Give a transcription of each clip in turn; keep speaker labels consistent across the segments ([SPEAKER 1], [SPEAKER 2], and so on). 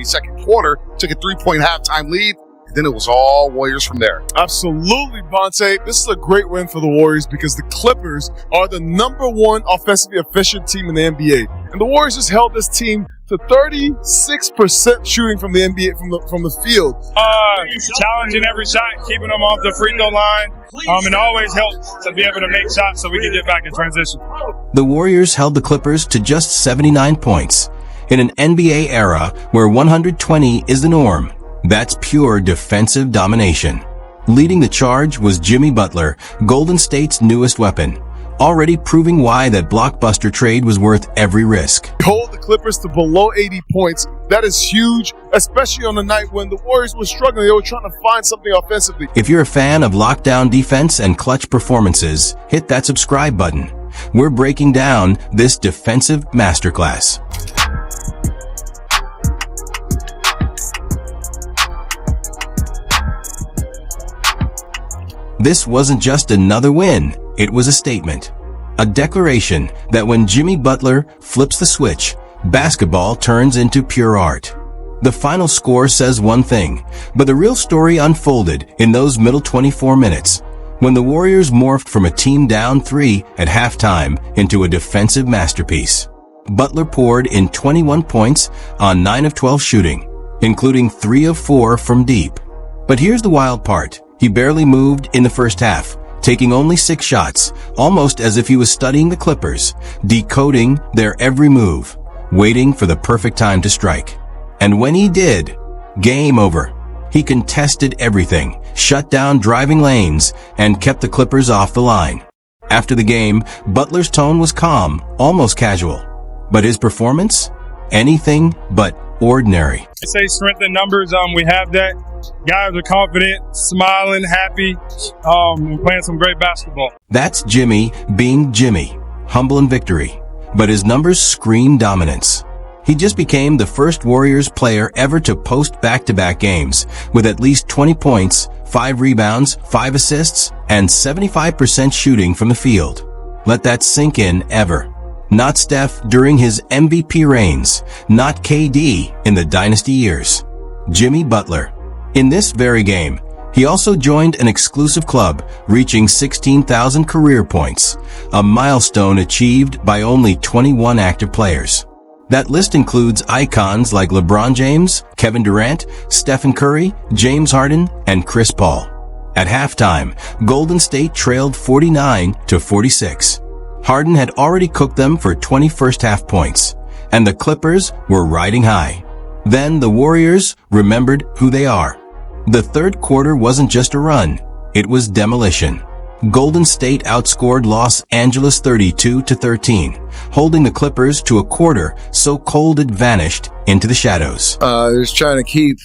[SPEAKER 1] second quarter, took a 3-point halftime lead. Then it was all Warriors from there.
[SPEAKER 2] Absolutely, Bonte. This is a great win for the Warriors because the Clippers are the #1 offensively efficient team in the NBA. And the Warriors just held this team to 36% shooting from the NBA, from the field.
[SPEAKER 3] Challenging every shot, keeping them off the free throw line. It always helps to be able to make shots so we can get back in transition.
[SPEAKER 4] The Warriors held the Clippers to just 79 points. In an NBA era where 120 is the norm, that's pure defensive domination. Leading the charge was Jimmy Butler, Golden State's newest weapon, already proving why that blockbuster trade was worth every risk.
[SPEAKER 2] Hold the Clippers to below 80 points. That is huge, especially on the night when the Warriors were struggling. They were trying to find something offensively.
[SPEAKER 4] If you're a fan of lockdown defense and clutch performances, hit that subscribe button. We're breaking down this defensive masterclass. This wasn't just another win, it was a statement. A declaration that when Jimmy Butler flips the switch, basketball turns into pure art. The final score says one thing, but the real story unfolded in those middle 24 minutes, when the Warriors morphed from a team down 3 at halftime into a defensive masterpiece. Butler poured in 21 points on 9 of 12 shooting, including 3 of 4 from deep. But here's the wild part. He barely moved in the first half, taking only 6 shots, almost as if he was studying the Clippers, decoding their every move, waiting for the perfect time to strike. And when he did, game over. He contested everything, shut down driving lanes, and kept the Clippers off the line. After the game, Butler's tone was calm, almost casual. But his performance? Anything but ordinary.
[SPEAKER 3] I say strength in numbers. We have that. Guys are confident, smiling, happy, and playing some great basketball.
[SPEAKER 4] That's Jimmy being Jimmy, humble in victory. But his numbers scream dominance. He just became the first Warriors player ever to post back-to-back games with at least 20 points, 5 rebounds, 5 assists, and 75% shooting from the field. Let that sink in ever. Not Steph during his MVP reigns, not KD in the dynasty years. Jimmy Butler. In this very game, he also joined an exclusive club, reaching 16,000 career points, a milestone achieved by only 21 active players. That list includes icons like LeBron James, Kevin Durant, Stephen Curry, James Harden, and Chris Paul. At halftime, Golden State trailed 49-46. Harden had already cooked them for 20 first-half points, and the Clippers were riding high. Then the Warriors remembered who they are. The third quarter wasn't just a run, it was demolition. Golden State outscored Los Angeles 32-13, holding the Clippers to a quarter so cold it vanished into the shadows.
[SPEAKER 5] Just trying to keep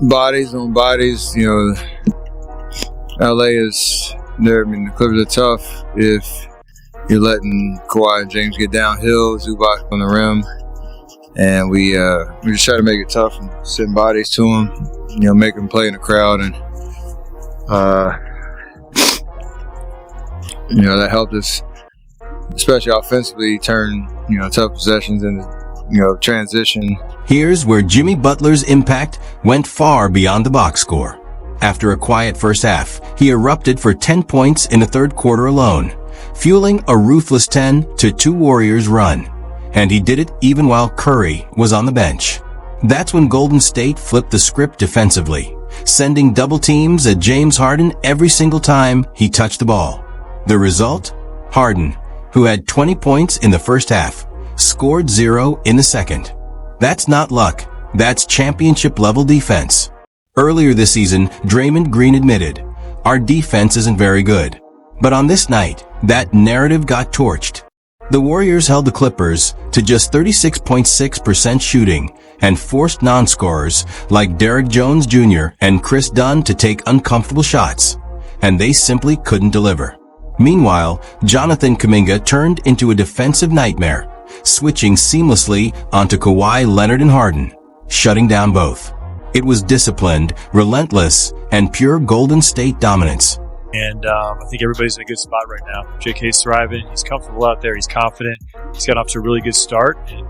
[SPEAKER 5] bodies on bodies. LA is there. The Clippers are tough. If you're letting Kawhi and James get downhill, Zubac on the rim, and we just try to make it tough and send bodies to them, make them play in the crowd, and that helped us, especially offensively, turn tough possessions into transition.
[SPEAKER 4] Here's where Jimmy Butler's impact went far beyond the box score. After a quiet first half, he erupted for 10 points in the third quarter alone, fueling a ruthless 10-2 Warriors run. And he did it even while Curry was on the bench. That's when Golden State flipped the script defensively, sending double teams at James Harden every single time he touched the ball. The result? Harden, who had 20 points in the first half, scored 0 in the second. That's not luck. That's championship-level defense. Earlier this season, Draymond Green admitted, "Our defense isn't very good." But on this night, that narrative got torched. The Warriors held the Clippers to just 36.6% shooting and forced non-scorers like Derrick Jones Jr. and Chris Dunn to take uncomfortable shots, and they simply couldn't deliver. Meanwhile, Jonathan Kuminga turned into a defensive nightmare, switching seamlessly onto Kawhi Leonard and Harden, shutting down both. It was disciplined, relentless, and pure Golden State dominance.
[SPEAKER 6] And I think everybody's in a good spot right now. JK's thriving. He's comfortable out there. He's confident. He's got off to a really good start, and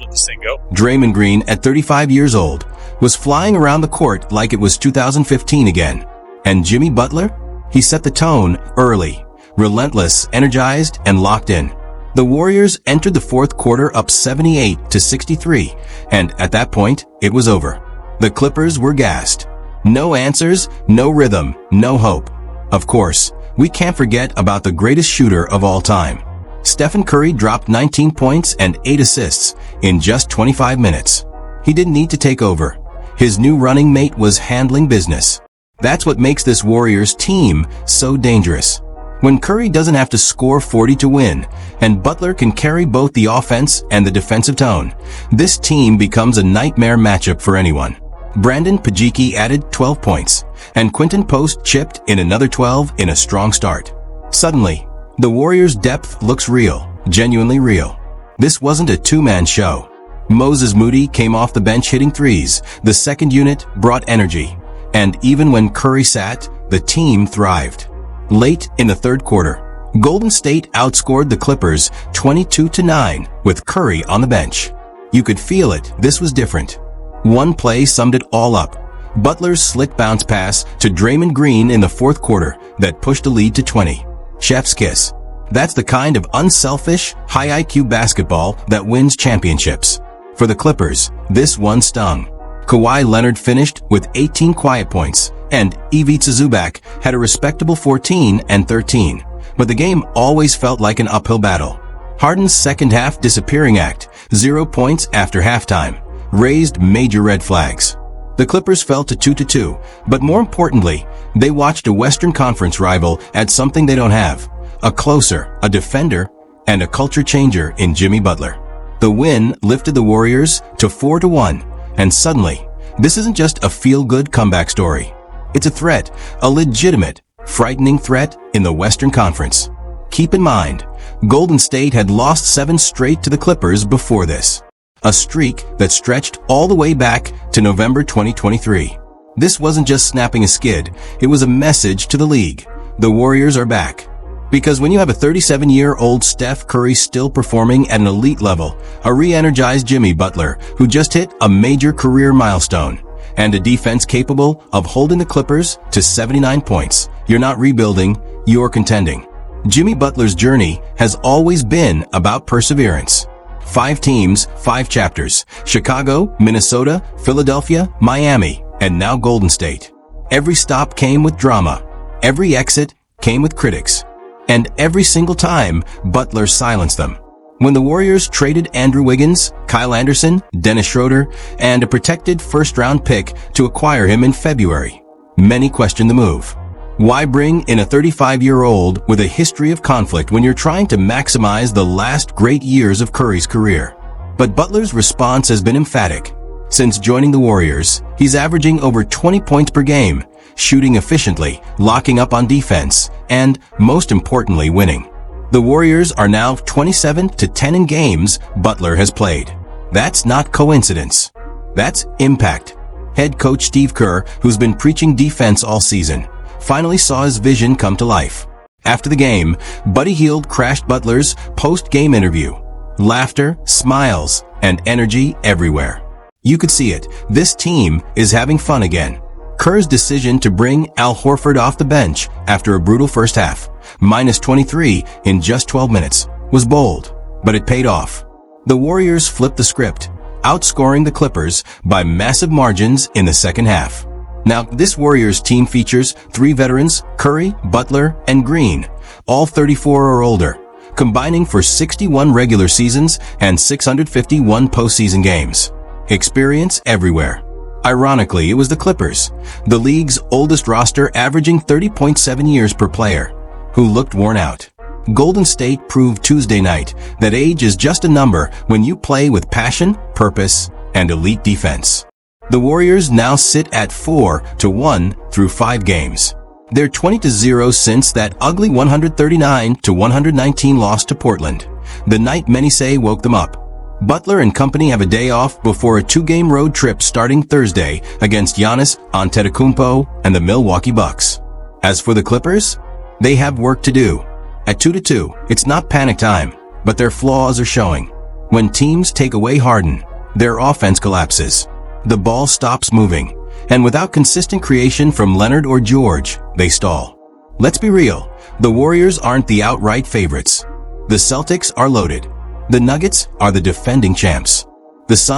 [SPEAKER 6] let this thing go.
[SPEAKER 4] Draymond Green, at 35 years old, was flying around the court like it was 2015 again. And Jimmy Butler? He set the tone early, relentless, energized, and locked in. The Warriors entered the fourth quarter up 78-63, and at that point, it was over. The Clippers were gassed. No answers, no rhythm, no hope. Of course, we can't forget about the greatest shooter of all time. Steph Curry dropped 19 points and 8 assists in just 25 minutes. He didn't need to take over. His new running mate was handling business. That's what makes this Warriors team so dangerous. When Curry doesn't have to score 40 to win, and Butler can carry both the offense and the defensive tone, this team becomes a nightmare matchup for anyone. Brandon Pajicki added 12 points, and Quinton Post chipped in another 12 in a strong start. Suddenly, the Warriors' depth looks real, genuinely real. This wasn't a two-man show. Moses Moody came off the bench hitting threes. The second unit brought energy. And even when Curry sat, the team thrived. Late in the third quarter, Golden State outscored the Clippers 22-9 with Curry on the bench. You could feel it. This was different. One play summed it all up. Butler's slick bounce pass to Draymond Green in the fourth quarter that pushed the lead to 20. Chef's kiss. That's the kind of unselfish, high IQ basketball that wins championships. For the Clippers, this one stung. Kawhi Leonard finished with 18 quiet points, and Ivica Zubac had a respectable 14 and 13. But the game always felt like an uphill battle. Harden's second-half disappearing act, 0 points after halftime, raised major red flags. The Clippers fell to 2-2, but more importantly, they watched a Western Conference rival add something they don't have: a closer, a defender, and a culture changer in Jimmy Butler. The win lifted the Warriors to 4-1, and suddenly, this isn't just a feel-good comeback story. It's a threat, a legitimate, frightening threat in the Western Conference. Keep in mind, Golden State had lost 7 straight to the Clippers before this, a streak that stretched all the way back to November 2023. This wasn't just snapping a skid, it was a message to the league. The Warriors are back. Because when you have a 37-year-old Steph Curry still performing at an elite level, a re-energized Jimmy Butler who just hit a major career milestone, and a defense capable of holding the Clippers to 79 points, you're not rebuilding, you're contending. Jimmy Butler's journey has always been about perseverance. 5 teams, 5 chapters: Chicago, Minnesota, Philadelphia, Miami, and now Golden State. Every stop came with drama. Every exit came with critics. And every single time, Butler silenced them. When the Warriors traded Andrew Wiggins, Kyle Anderson, Dennis Schroeder, and a protected first-round pick to acquire him in February, many questioned the move. Why bring in a 35-year-old with a history of conflict when you're trying to maximize the last great years of Curry's career? But Butler's response has been emphatic. Since joining the Warriors, he's averaging over 20 points per game, shooting efficiently, locking up on defense, and, most importantly, winning. The Warriors are now 27-10 in games Butler has played. That's not coincidence. That's impact. Head coach Steve Kerr, who's been preaching defense all season, finally saw his vision come to life. After the game, Buddy Hield crashed Butler's post-game interview. Laughter, smiles, and energy everywhere. You could see it. This team is having fun again. Kerr's decision to bring Al Horford off the bench after a brutal first half, -23 in just 12 minutes, was bold, but it paid off. The Warriors flipped the script, outscoring the Clippers by massive margins in the second half. Now, this Warriors team features 3 veterans, Curry, Butler, and Green, all 34 or older, combining for 61 regular seasons and 651 postseason games. Experience everywhere. Ironically, it was the Clippers, the league's oldest roster, averaging 30.7 years per player, who looked worn out. Golden State proved Tuesday night that age is just a number when you play with passion, purpose, and elite defense. The Warriors now sit at 4-1 through 5 games. They're 20-0 since that ugly 139-119 loss to Portland, the night many say woke them up. Butler and company have a day off before a 2-game road trip starting Thursday against Giannis Antetokounmpo and the Milwaukee Bucks. As for the Clippers, they have work to do. At 2-2, it's not panic time, but their flaws are showing. When teams take away Harden, their offense collapses. The ball stops moving, and without consistent creation from Leonard or George, they stall. Let's be real, the Warriors aren't the outright favorites. The Celtics are loaded. The Nuggets are the defending champs. The Suns